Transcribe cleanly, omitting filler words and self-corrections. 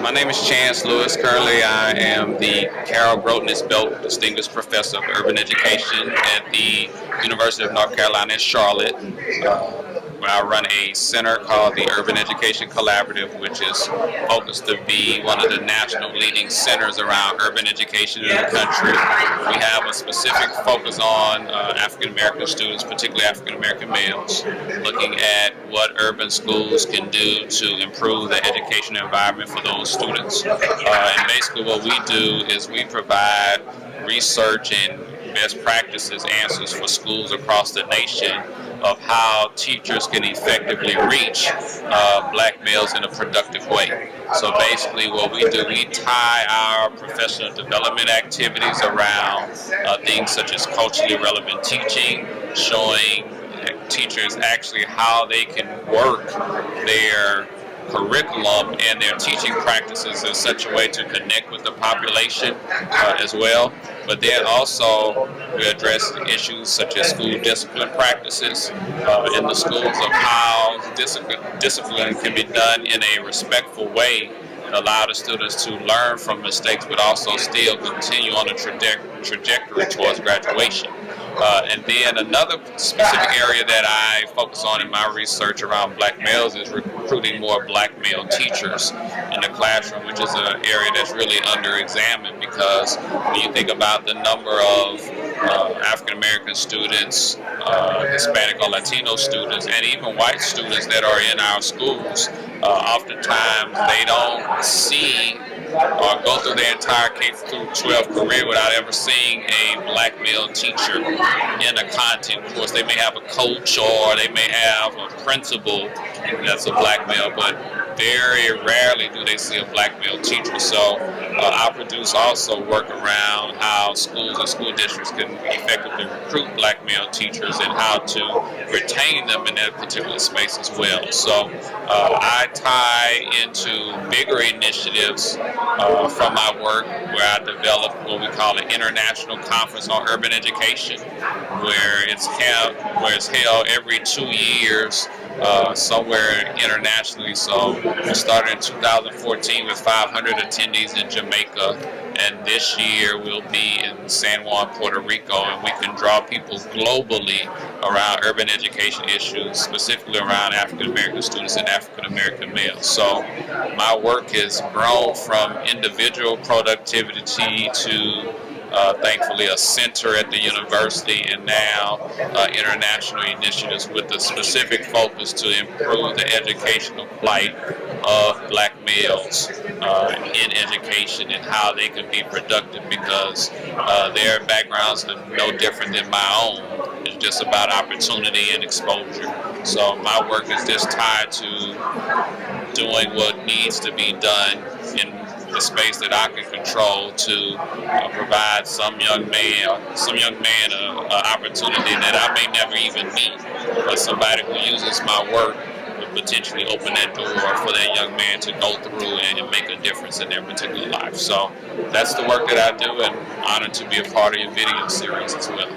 My name is Chance Lewis. Currently, I am the Grotnes Belk Distinguished Professor of Urban Education at the University of North Carolina in Charlotte, where I run a center called the Urban Education Collaborative, which is focused to be one of the national leading centers around urban education in the country. We have a specific focus on African American students, particularly African American males, looking at what urban schools can do to improve the education environment for those students. And basically what we do is we provide research and best practices answers for schools across the nation of how teachers can effectively reach black males in a productive way. So basically what we do, we tie our professional development activities around things such as culturally relevant teaching, showing teachers actually how they can work their curriculum and their teaching practices in such a way to connect with the population as well. But then also we address issues such as school discipline practices in the schools of how discipline can be done in a respectful way and allow the students to learn from mistakes but also still continue on a trajectory towards graduation. And then another specific area that I focus on in my research around black males is recruiting more black male teachers in the classroom, which is an area that's really under-examined because when you think about the number of African American students, Hispanic or Latino students, and even white students that are in our schools, oftentimes they don't see or go through their entire K-12 career without ever seeing a black male teacher in a content course. They may have a coach or they may have a principal that's a black male, but very rarely do they see a black male teacher. So I produce also work around how schools and school districts can effectively recruit black male teachers and how to retain them in that particular space as well. So I tie into bigger initiatives from my work where I develop what we call an international conference on urban education, where it's held every 2 years somewhere internationally. So we started in 2014 with 500 attendees in Jamaica, and this year we'll be in San Juan, Puerto Rico, and we can draw people globally around urban education issues, specifically around African American students and African American males. So my work has grown from individual productivity to thankfully a center at the university, and now international initiatives with a specific focus to improve the educational plight of black males in education and how they can be productive, because their backgrounds are no different than my own. It's just about opportunity and exposure. So my work is just tied to doing what needs to be done in the space that I can control to provide some young man an opportunity that I may never even meet, but somebody who uses my work would potentially open that door for that young man to go through and make a difference in their particular life. So that's the work that I do, and honored to be a part of your video series as well.